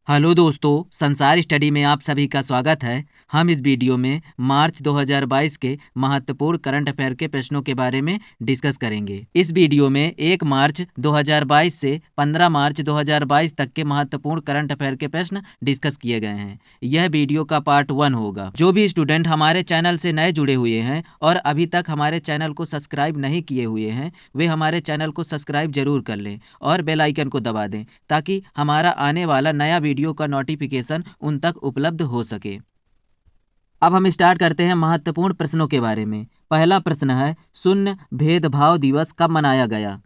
Hello दोस्तों, संसार study में आप सभी का स्वागत है। हम इस वीडियो में मार्च 2022 के महत्वपूर्ण करंट अफेयर के प्रश्नों के बारे में डिस्कस करेंगे। इस वीडियो में 1 मार्च 2022 से 15 मार्च 2022 तक के महत्वपूर्ण करंट अफेयर के प्रश्न डिस्कस किए गए हैं। यह वीडियो का पार्ट 1 होगा। जो भी स्टूडेंट हमारे चैनल से नए जुड़े हुए हैं और अभी तक हमारे चैनल को सब्सक्राइब नहीं किए हुए हैं, वे हमारे चैनल को सब्सक्राइब जरूर कर लें और बेल आइकन को दबा दें ताकि हमारा आने वाला नया वीडियो का नोटिफिकेशन उन तक उपलब्ध हो सके। अब हम स्टार्ट करते हैं महत्वपूर्ण प्रश्नों के बारे में। पहला प्रश्न है, शून्य भेदभाव दिवस कब मनाया गया?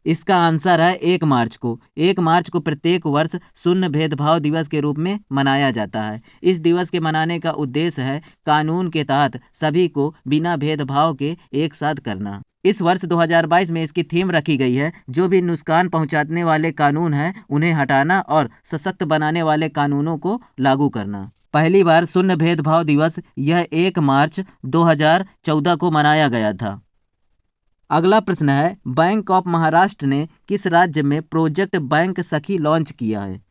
इसका आंसर है 1 मार्च को। 1 मार्च को प्रत्येक वर्ष शून्य भेदभाव दिवस के रूप में मनाया जाता है। इस दिवस के मनाने का उद्देश्य है कानून के तहत सभी को बिना भेदभाव के एक साथ करना। इस वर्ष 2022 में इसकी थीम रखी गई है, जो भी नुकसान पहुंचाने वाले कानून हैं उन्हें हटाना और सशक्त बनाने वाले कानूनों को लागू करना। पहली बार शून्य भेदभाव दिवस यह 1 मार्च 2014 को मनाया गया था। अगला प्रश्न है, बैंक ऑफ महाराष्ट्र ने किस राज्य में प्रोजेक्ट बैंक सखी लॉन्च किया है?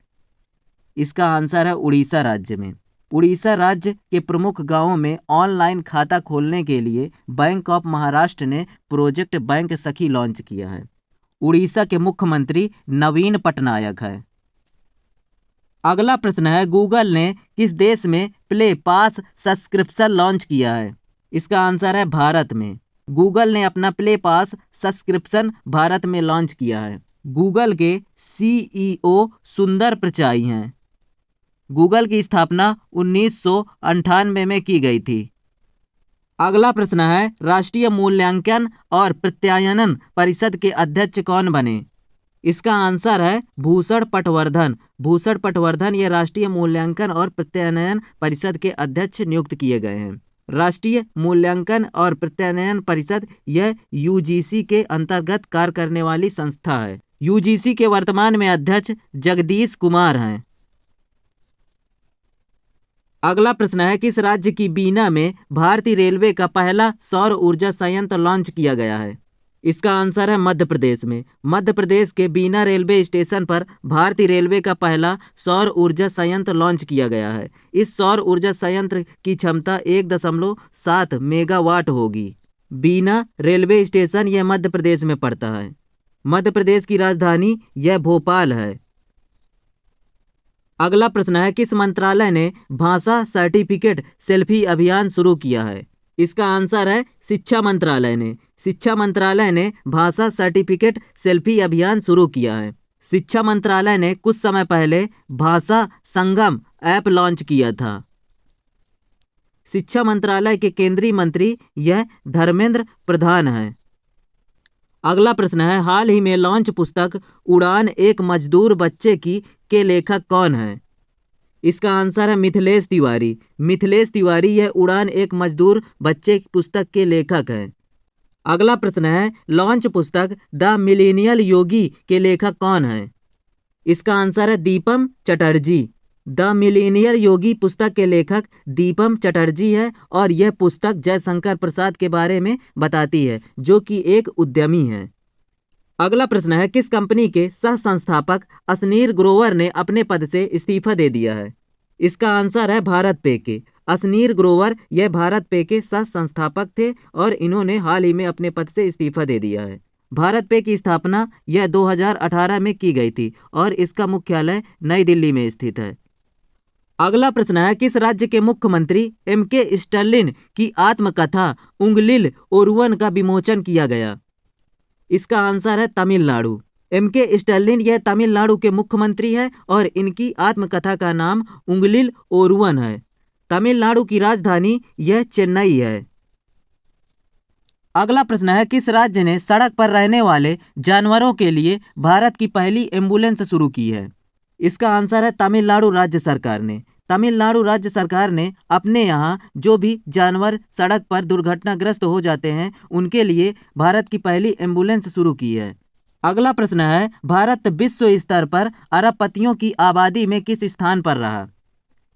इसका आंसर है उड़ीसा राज्य में। उड़ीसा राज्य के प्रमुख गांवों में ऑनलाइन खाता खोलने के लिए बैंक ऑफ महाराष्ट्र ने प्रोजेक्ट बैंक सखी लॉन्च किया है। उड़ीसा के मुख्यमंत्री नवीन पटनायक है। अगला प्रश्न है, गूगल ने किस देश में प्ले पास सब्सक्रिप्शन लॉन्च किया है? इसका आंसर है भारत में। गूगल ने अपना प्ले पास सब्सक्रिप्शन भारत में लॉन्च किया है। गूगल के सीईओ सुंदर पिचाई हैं। गूगल की स्थापना 1998 में की गई थी। अगला प्रश्न है, राष्ट्रीय मूल्यांकन और प्रत्यायन परिषद के अध्यक्ष कौन बने? इसका आंसर है भूषण पटवर्धन। भूषण पटवर्धन ये राष्ट्रीय मूल्यांकन और प्रत्यायन परिषद के अध्यक्ष नियुक्त किए गए हैं। राष्ट्रीय मूल्यांकन और प्रत्यायन परिषद यह यूजीसी के अंतर्गत कार्य करने वाली संस्था है। यूजीसी के वर्तमान में अध्यक्ष जगदीश कुमार हैं। अगला प्रश्न है, किस राज्य की बीना में भारतीय रेलवे का पहला सौर ऊर्जा संयंत्र लॉन्च किया गया है? इसका आंसर है मध्य प्रदेश में। मध्य प्रदेश के बीना रेलवे स्टेशन पर भारतीय रेलवे का पहला सौर ऊर्जा संयंत्र लॉन्च किया गया है। इस सौर ऊर्जा संयंत्र की क्षमता 1.7 मेगावाट होगी। बीना रेलवे स्टेशन यह मध्य प्रदेश में पड़ता है। मध्य प्रदेश की राजधानी यह भोपाल है। अगला प्रश्न है, किस मंत्रालय ने भाषा सर्टिफिकेट सेल्फी अभियान शुरू किया है? इसका आंसर है शिक्षा मंत्रालय ने। शिक्षा मंत्रालय ने भाषा सर्टिफिकेट सेल्फी अभियान शुरू किया है। शिक्षा मंत्रालय ने कुछ समय पहले भाषा संगम ऐप लॉन्च किया था। शिक्षा मंत्रालय के केंद्रीय मंत्री यह धर्मेंद्र प्रधान है। अगला प्रश्न है, हाल ही में लॉन्च पुस्तक उड़ान एक मजदूर बच्चे की के लेखक कौन है? इसका आंसर है मिथिलेश तिवारी। मिथिलेश तिवारी यह उड़ान एक मजदूर बच्चे की पुस्तक के लेखक हैं। अगला प्रश्न है, लॉन्च पुस्तक द मिलेनियल योगी के लेखक कौन है? इसका आंसर है दीपम चटर्जी। द मिलेनियल योगी पुस्तक के लेखक दीपम चटर्जी है और यह पुस्तक जयशंकर प्रसाद के बारे में बताती है, जो कि एक उद्यमी है। अगला प्रश्न है, किस कंपनी के सह संस्थापक अशनीर ग्रोवर ने अपने पद से इस्तीफा दे दिया है? इसका आंसर है भारत पे के। अशनीर ग्रोवर यह भारत पे के सह संस्थापक थे और इन्होंने हाल ही में अपने पद से इस्तीफा दे दिया है। भारत पे की स्थापना यह 2018 में की गई थी और इसका मुख्यालय नई दिल्ली में स्थित है। अगला प्रश्न है, किस राज्य के मुख्यमंत्री एम.के. स्टर्लिन की आत्मकथा उंगलिल ओरुवन का विमोचन किया गया? इसका आंसर है तमिलनाडु। एम.के. स्टर्लिन यह तमिलनाडु के मुख्यमंत्री है और इनकी आत्मकथा का नाम उंगलिल ओरुवन है। तमिलनाडु की राजधानी यह चेन्नई है। अगला प्रश्न है, किस राज्य ने सड़क पर रहने वाले जानवरों के लिए भारत की पहली एम्बुलेंस शुरू की है? इसका आंसर है तमिलनाडु राज्य सरकार ने। तमिलनाडु राज्य सरकार ने अपने यहाँ जो भी जानवर सड़क पर दुर्घटनाग्रस्त हो जाते हैं उनके लिए भारत की पहली एम्बुलेंस शुरू की है। अगला प्रश्न है, भारत विश्व स्तर पर अरबपतियों की आबादी में किस स्थान पर रहा?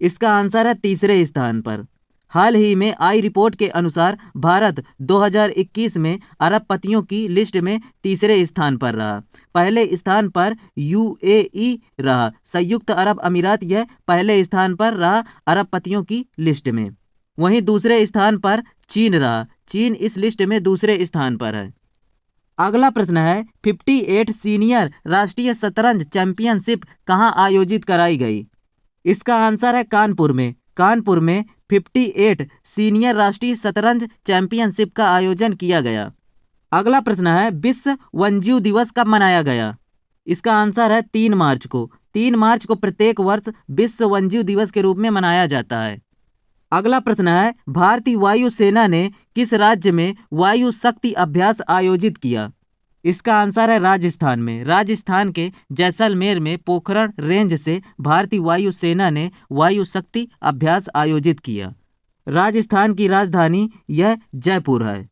इसका आंसर है तीसरे स्थान पर। हाल ही में आई रिपोर्ट के अनुसार भारत 2021 में अरबपतियों की लिस्ट में तीसरे स्थान पर रहा। पहले स्थान पर यूएई रहा। संयुक्त अरब अमीरात यह पहले स्थान पर रहा अरबपतियों की लिस्ट में। वहीं दूसरे स्थान पर चीन रहा। चीन इस लिस्ट में दूसरे स्थान पर है। अगला प्रश्न है 58 सीनियर राष्ट्रीय शतरंज चैंपियनशिप कहाँ आयोजित कराई गई? इसका आंसर है कानपुर में। कानपुर में 58 सीनियर राष्ट्रीय शतरंज चैंपियनशिप का आयोजन किया गया। अगला प्रश्न है विश्व वन्यजीव दिवस कब मनाया गया? इसका आंसर है 3 मार्च को। 3 मार्च को प्रत्येक वर्ष विश्व वन्यजीव दिवस के रूप में मनाया जाता है। अगला प्रश्न है भारतीय वायुसेना ने किस राज्य में वायु शक्ति अभ्यास आयोजित किया? इसका आंसर है राजस्थान में। राजस्थान के जैसलमेर में पोखरण रेंज से भारतीय वायुसेना ने वायु शक्ति अभ्यास आयोजित किया। राजस्थान की राजधानी यह जयपुर है।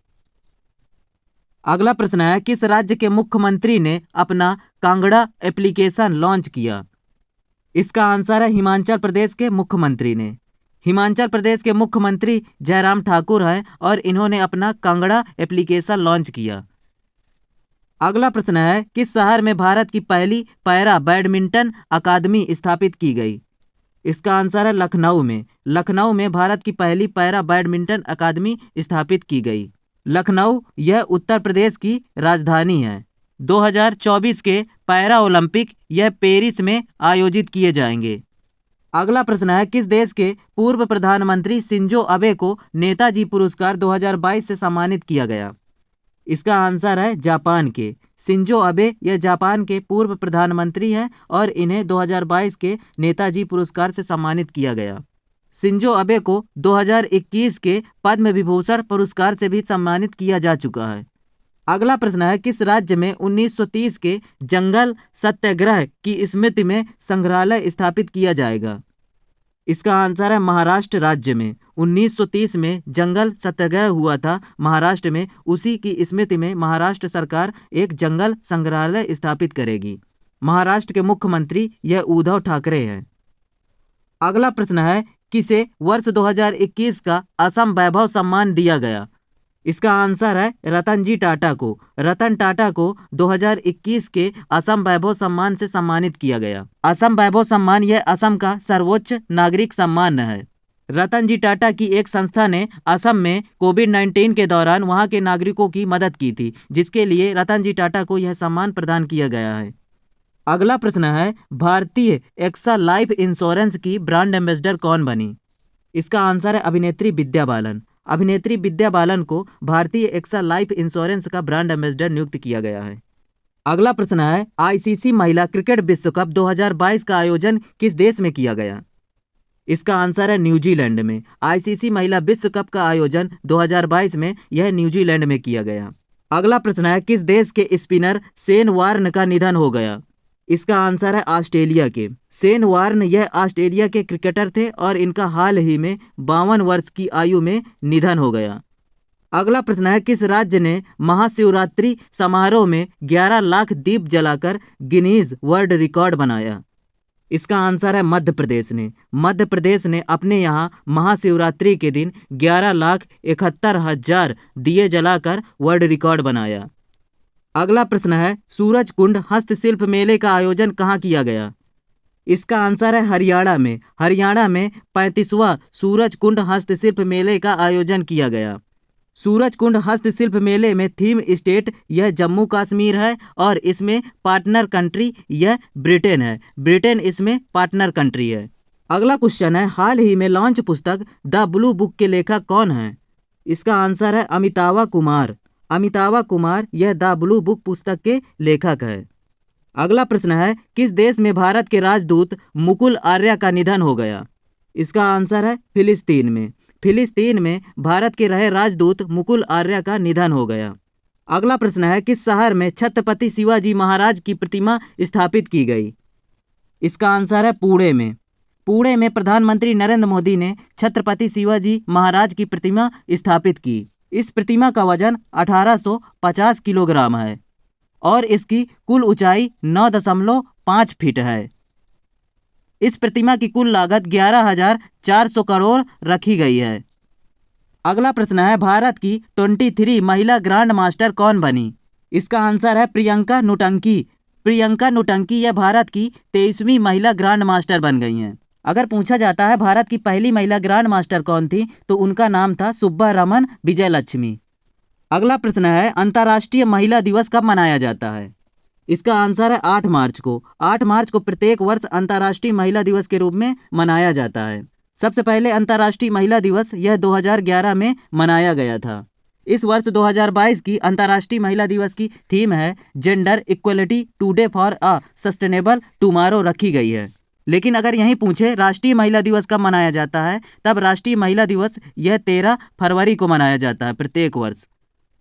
अगला प्रश्न है किस राज्य के मुख्यमंत्री ने अपना कांगड़ा एप्लीकेशन लॉन्च किया? इसका आंसर है हिमाचल प्रदेश के मुख्यमंत्री ने। हिमाचल प्रदेश के मुख्यमंत्री जयराम ठाकुर हैं और इन्होंने अपना कांगड़ा एप्लीकेशन लॉन्च किया। अगला प्रश्न है किस शहर में भारत की पहली पैरा बैडमिंटन अकादमी स्थापित की गई? इसका आंसर है लखनऊ में। लखनऊ में भारत की पहली पैरा बैडमिंटन अकादमी स्थापित की गई। लखनऊ यह उत्तर प्रदेश की राजधानी है। 2024 के पैरा ओलंपिक यह पेरिस में आयोजित किए जाएंगे। अगला प्रश्न है किस देश के पूर्व प्रधानमंत्री शिंजो अबे को नेताजी पुरस्कार 2022 से सम्मानित किया गया? इसका आंसर है जापान के। शिंजो अबे यह जापान के पूर्व प्रधानमंत्री हैं और इन्हें 2022 के नेताजी पुरस्कार से सम्मानित किया गया। शिंजो अबे को 2021 के पद्म विभूषण पुरस्कार से भी सम्मानित किया जा चुका है। अगला प्रश्न है किस राज्य में 1930 के जंगल सत्याग्रह की स्मृति में संग्रहालय स्थापित किया जाएगा? इसका आंसर है महाराष्ट्र राज्य में। 1930 में जंगल सत्याग्रह हुआ था महाराष्ट्र में, उसी की स्मृति में महाराष्ट्र सरकार एक जंगल संग्रहालय स्थापित करेगी। महाराष्ट्र के मुख्यमंत्री यह उद्धव ठाकरे हैं। अगला प्रश्न है किसे वर्ष 2021 का असम वैभव सम्मान दिया गया? इसका आंसर है रतन जी टाटा को। रतन टाटा को 2021 के असम वैभव सम्मान से सम्मानित किया गया। असम वैभव सम्मान यह असम का सर्वोच्च नागरिक सम्मान है। रतन जी टाटा की एक संस्था ने असम में कोविड-19 के दौरान वहां के नागरिकों की मदद की थी, जिसके लिए रतन जी टाटा को यह सम्मान प्रदान किया गया है। अगला प्रश्न है भारतीय एक्सा लाइफ इंश्योरेंस की ब्रांड एम्बेसडर कौन बनी? इसका आंसर है अभिनेत्री विद्या बालन। अभिनेत्री विद्या बालन को भारतीय एक्सा लाइफ इंश्योरेंस का ब्रांड एम्बेसडर नियुक्त किया गया है। अगला प्रश्न है आईसीसी महिला क्रिकेट विश्व कप 2022 का आयोजन किस देश में किया गया? इसका आंसर है न्यूजीलैंड में। आईसीसी महिला विश्व कप का आयोजन 2022 में यह न्यूजीलैंड में किया गया। अगला प्रश्न है किस देश के स्पिनर शेन वार्न का निधन हो गया? इसका आंसर है ऑस्ट्रेलिया के। शेन वार्न यह ऑस्ट्रेलिया के क्रिकेटर थे और इनका हाल ही में 52 वर्ष की आयु में निधन हो गया। अगला प्रश्न है किस राज्य ने महाशिवरात्रि समारोह में 11 लाख दीप जलाकर गिनीज वर्ल्ड रिकॉर्ड बनाया? इसका आंसर है मध्य प्रदेश ने। मध्य प्रदेश ने अपने यहाँ महाशिवरात्रि के दिन 11,71,000 दिए जलाकर वर्ल्ड रिकॉर्ड बनाया। अगला प्रश्न है सूरज कुंड हस्तशिल्प मेले का आयोजन कहाँ किया गया? इसका आंसर है हरियाणा में। हरियाणा में 35वां सूरज कुंड हस्तशिल्प मेले का आयोजन किया गया। सूरज कुंड हस्तशिल्प मेले में थीम स्टेट यह जम्मू कश्मीर है और इसमें पार्टनर कंट्री यह ब्रिटेन है। ब्रिटेन इसमें पार्टनर कंट्री है। अगला क्वेश्चन है हाल ही में लॉन्च पुस्तक द ब्लू बुक के लेखक कौन है? इसका आंसर है अमितावा कुमार। अमितावा कुमार यह द ब्लू बुक पुस्तक के लेखक है। अगला प्रश्न है किस देश में भारत के राजदूत मुकुल आर्या का निधन हो गया? इसका आंसर है फिलिस्तीन में। फिलिस्तीन में भारत के रहे राजदूत मुकुल आर्या का निधन हो गया। अगला प्रश्न है किस शहर में छत्रपति शिवाजी महाराज की प्रतिमा स्थापित की गई? इसका आंसर है पुणे में। पुणे में प्रधानमंत्री नरेंद्र मोदी ने छत्रपति शिवाजी महाराज की प्रतिमा स्थापित की। इस प्रतिमा का वजन 1850 किलोग्राम है और इसकी कुल ऊंचाई 9.5 फीट है। इस प्रतिमा की कुल लागत 11,400 करोड़ रखी गई है। अगला प्रश्न है, भारत की 23 महिला ग्रैंड मास्टर कौन बनी? इसका आंसर है प्रियंका नौटंकी। प्रियंका नौटंकी यह भारत की 23वीं महिला ग्रैंड मास्टर बन गई हैं। अगर पूछा जाता है भारत की पहली महिला ग्रैंड मास्टर कौन थी, तो उनका नाम था सुब्बारमन विजयलक्ष्मी। अगला प्रश्न है, अंतर्राष्ट्रीय महिला दिवस कब मनाया जाता है? इसका आंसर है 8 मार्च को। 8 मार्च को प्रत्येक वर्ष अंतर्राष्ट्रीय महिला दिवस के रूप में मनाया जाता है। सबसे पहले अंतर्राष्ट्रीय महिला दिवस यह 2011 में मनाया गया था। इस वर्ष 2022 की अंतर्राष्ट्रीय महिला दिवस की थीम है gender equality today for a sustainable tomorrow रखी गई है। लेकिन अगर यहीं पूछे राष्ट्रीय महिला दिवस कब मनाया जाता है, तब राष्ट्रीय महिला दिवस यह 13 फरवरी को मनाया जाता है प्रत्येक वर्ष।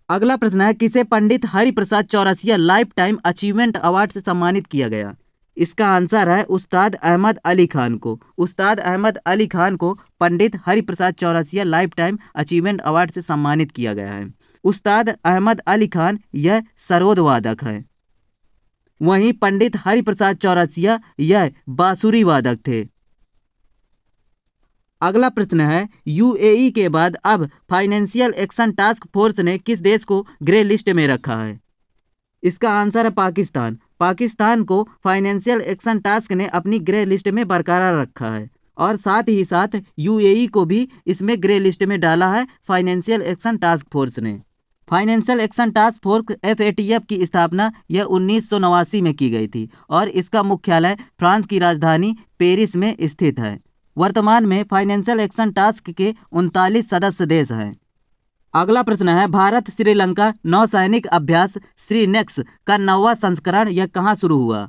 अगला प्रश्न है, किसे Pandit Hariprasad Chaurasia life time achievement award से सम्मानित किया गया? इसका आंसर है उस्ताद अहमद अली खान को। उस्ताद अहमद अली खान को Pandit Hariprasad Chaurasia life time achievement award से सम्मानित किया गया है। उस्ताद अहमद अली खान यह सरोद वादक है, वहीं पंडित हरिप्रसाद चौरसिया यह बांसुरी वादक थे। अगला प्रश्न है, यूएई के बाद अब फाइनेंशियल एक्शन टास्क फोर्स ने किस देश को ग्रे लिस्ट में रखा है? इसका आंसर है पाकिस्तान। पाकिस्तान को फाइनेंशियल एक्शन टास्क ने अपनी ग्रे लिस्ट में बरकरार रखा है और साथ ही साथ यूएई को भी इसमें ग्रे लिस्ट में डाला है फाइनेंशियल एक्शन टास्क फोर्स ने। Financial action task force FATF की स्थापना यह 1989 में की गई थी और इसका मुख्यालय फ्रांस की राजधानी पेरिस में स्थित है। वर्तमान में फाइनेंशियल एक्शन टास्क के 39 सदस्य देश हैं। अगला प्रश्न है, भारत श्रीलंका नौसैनिक अभ्यास श्रीनेक्स का 9वां संस्करण यह कहाँ शुरू हुआ?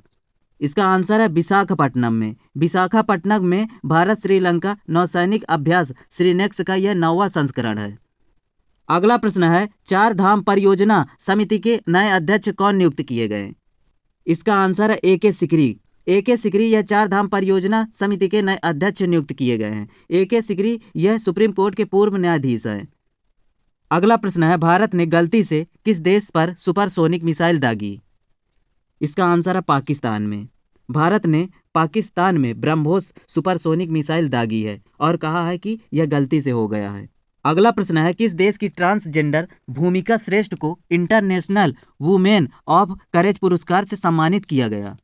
इसका आंसर है विशाखापट्टनम में। विशाखापट्टनम में भारत श्रीलंका नौसैनिक अभ्यास श्रीनेक्स का यह 9वां संस्करण है। अगला प्रश्न है, 4 धाम परियोजना समिति के नए अध्यक्ष कौन नियुक्त किए गए? इसका आंसर है AK सिकरी। AK सिकरी यह 4 धाम परियोजना समिति के नए अध्यक्ष नियुक्त किए गए हैं। AK सिकरी यह सुप्रीम कोर्ट के पूर्व न्यायाधीश हैं। अगला प्रश्न है, भारत ने गलती से किस देश पर सुपरसोनिक मिसाइल दागी? इसका आंसर है पाकिस्तान में। भारत ने पाकिस्तान में ब्रह्मोस सुपरसोनिक मिसाइल दागी है और कहा है कि यह गलती से हो गया है। अगला प्रश्न है, किस देश की ट्रांसजेंडर भूमिका श्रेष्ठ को इंटरनेशनल वुमेन ऑफ करेज पुरस्कार से सम्मानित किया गया?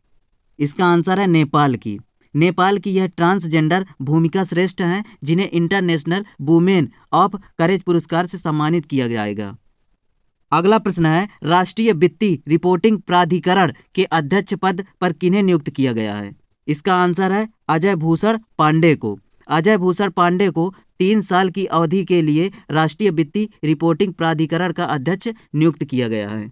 इसका आंसर है नेपाल की। नेपाल की यह ट्रांसजेंडर भूमिका श्रेष्ठ हैं जिन्हें इंटरनेशनल वुमेन ऑफ करेज पुरस्कार से सम्मानित किया जाएगा। अगला प्रश्न है, राष्ट्रीय वित्तीय रिपोर्टिंग प्राधिकरण के अध्यक्ष पद पर किन्हें नियुक्त किया गया है? इसका आंसर है अजय भूषण पांडे को। अजय भूषण पांडे को 3 साल की अवधि के लिए राष्ट्रीय वित्तीय रिपोर्टिंग प्राधिकरण का अध्यक्ष नियुक्त किया गया है।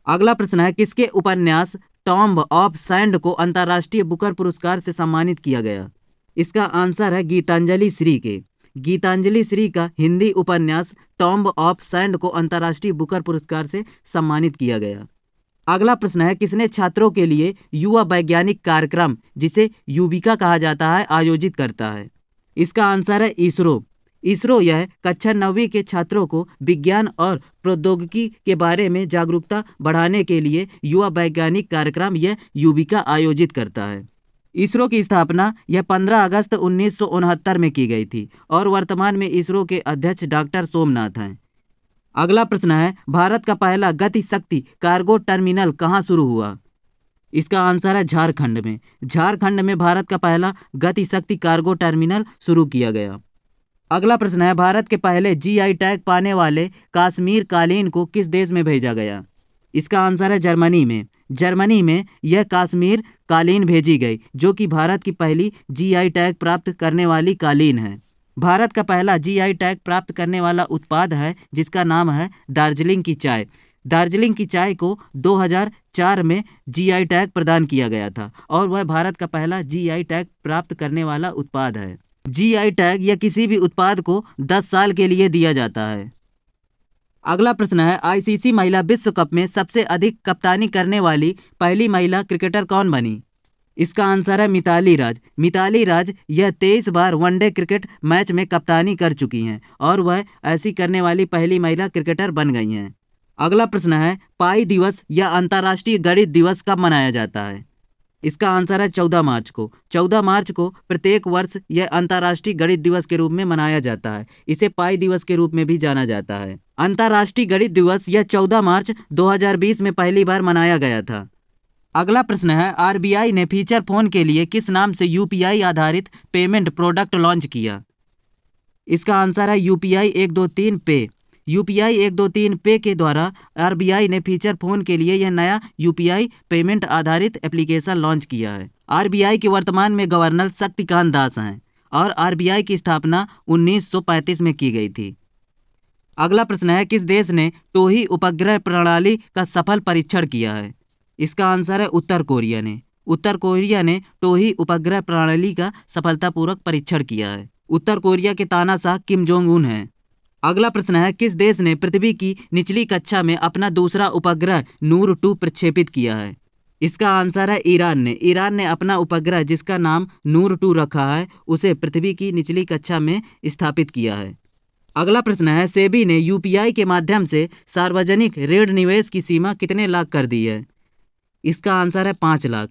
अगला प्रश्न है, किसके उपन्यास टॉम्ब ऑफ सैंड को अंतर्राष्ट्रीय बुकर पुरस्कार से सम्मानित किया गया? इसका आंसर है गीतांजलि श्री के। गीतांजलि श्री का हिंदी उपन्यास टॉम्ब ऑफ सैंड को अंतर्राष्ट्रीय बुकर पुरस्कार से सम्मानित किया गया। अगला प्रश्न है, किसने छात्रों के लिए युवा वैज्ञानिक कार्यक्रम जिसे युविका कहा जाता है आयोजित करता है? इसका आंसर है इसरो। इसरो यह कक्षा 9वीं के छात्रों को विज्ञान और प्रौद्योगिकी के बारे में जागरूकता बढ़ाने के लिए युवा वैज्ञानिक कार्यक्रम यह युविका आयोजित करता है। इसरो की स्थापना यह 15 अगस्त 1969 में की गई थी और वर्तमान में इसरो के अध्यक्ष डॉक्टर सोमनाथ हैं। अगला प्रश्न है, भारत का पहला गति शक्ति कार्गो टर्मिनल कहाँ शुरू हुआ? इसका आंसर है झारखंड में। झारखंड में भारत का पहला गति शक्ति कार्गो टर्मिनल शुरू किया गया। अगला प्रश्न है, भारत के पहले GI टैग पाने वाले कश्मीर कालीन को किस देश में भेजा गया? इसका आंसर है जर्मनी में। जर्मनी में यह कश्मीर कालीन भेजी गई जो कि भारत की पहली GI टैग प्राप्त करने वाली कालीन है। भारत का पहला GI टैग प्राप्त करने वाला उत्पाद है जिसका नाम है दार्जिलिंग की चाय। दार्जिलिंग की चाय को 2004 में GI टैग प्रदान किया गया था और वह भारत का पहला GI टैग प्राप्त करने वाला उत्पाद है। GI टैग या किसी भी उत्पाद को 10 साल के लिए दिया जाता है। अगला प्रश्न है, ICC महिला विश्व कप में सबसे अधिक कप्तानी करने वाली पहली महिला क्रिकेटर कौन बनी? इसका आंसर है मिताली राज। मिताली राज यह 23 बार वनडे क्रिकेट मैच में कप्तानी कर चुकी हैं और वह ऐसी करने वाली पहली महिला क्रिकेटर बन गई हैं। अगला प्रश्न है, पाई दिवस या अंतर्राष्ट्रीय गणित दिवस कब मनाया जाता है? इसका आंसर है 14 मार्च को। 14 मार्च को प्रत्येक वर्ष यह अंतर्राष्ट्रीय गणित दिवस के रूप में मनाया जाता है। इसे पाई दिवस के रूप में भी जाना जाता है। अंतर्राष्ट्रीय गणित दिवस यह 14 मार्च 2020 में पहली बार मनाया गया था। अगला प्रश्न है, आरबीआई ने फीचर फोन के लिए किस नाम से यूपीआई आधारित पेमेंट प्रोडक्ट लॉन्च किया? इसका आंसर है यूपीआई 123 पे। यूपीआई 123 पे के द्वारा आरबीआई ने फीचर फोन के लिए यह नया यूपीआई पेमेंट आधारित एप्लीकेशन लॉन्च किया है। आरबीआई के वर्तमान में गवर्नर शक्तिकांत दास हैं और आरबीआई की स्थापना 1935 में की गई थी। अगला प्रश्न है, किस देश ने टोही उपग्रह प्रणाली का सफल परीक्षण किया है? इसका आंसर है उत्तर कोरिया ने। उत्तर कोरिया ने टोही उपग्रह प्रणाली का सफलतापूर्वक परीक्षण किया है। उत्तर कोरिया के तानाशाह किम जोंग उन हैं। अगला प्रश्न है, किस देश ने पृथ्वी की निचली कक्षा में अपना दूसरा उपग्रह नूर 2 प्रक्षेपित किया है? इसका आंसर है ईरान ने। ईरान ने अपना उपग्रह जिसका नाम नूर 2 रखा है उसे पृथ्वी की निचली कक्षा में स्थापित किया है। अगला प्रश्न है, सेबी ने यूपीआई के माध्यम से सार्वजनिक ऋण निवेश की सीमा कितने लाख कर दी है? इसका आंसर है 5 लाख।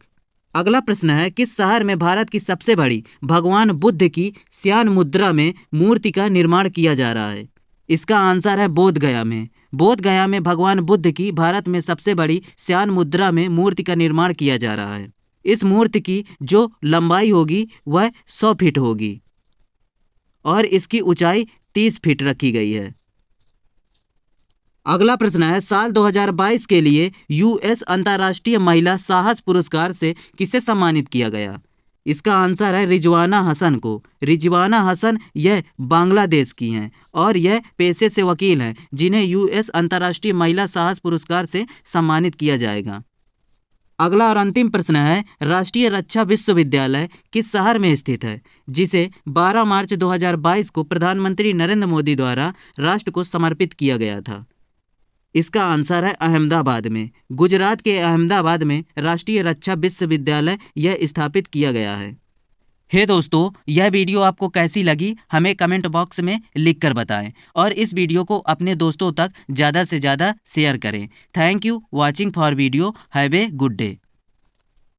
अगला प्रश्न है, किस शहर में भारत की सबसे बड़ी भगवान बुद्ध की श्यान मुद्रा में मूर्ति का निर्माण किया जा रहा है? इसका आंसर है बोध गया में। बोध गया में भगवान बुद्ध की भारत में सबसे बड़ी श्यान मुद्रा में मूर्ति का निर्माण किया जा रहा है। इस मूर्ति की जो लंबाई होगी वह 100 फीट होगी और इसकी ऊंचाई 30 फीट रखी गई है। अगला प्रश्न है, साल 2022 के लिए यूएस अंतर्राष्ट्रीय महिला साहस पुरस्कार से किसे सम्मानित किया गया? इसका आंसर है रिजवाना हसन को। रिजवाना हसन यह बांग्लादेश की हैं और यह पेशे से वकील हैं जिन्हें यूएस अंतर्राष्ट्रीय महिला साहस पुरस्कार से सम्मानित किया जाएगा। अगला और अंतिम प्रश्न है, राष्ट्रीय रक्षा विश्वविद्यालय किस शहर में स्थित है जिसे 12 मार्च 2022 को प्रधानमंत्री नरेंद्र मोदी द्वारा राष्ट्र को समर्पित किया गया था? इसका आंसर है अहमदाबाद में। गुजरात के अहमदाबाद में राष्ट्रीय रक्षा विश्वविद्यालय यह स्थापित किया गया है। हे दोस्तों, यह वीडियो आपको कैसी लगी हमें कमेंट बॉक्स में लिखकर बताएं और इस वीडियो को अपने दोस्तों तक ज़्यादा से ज़्यादा शेयर करें। Thank you watching for video. Have a good day.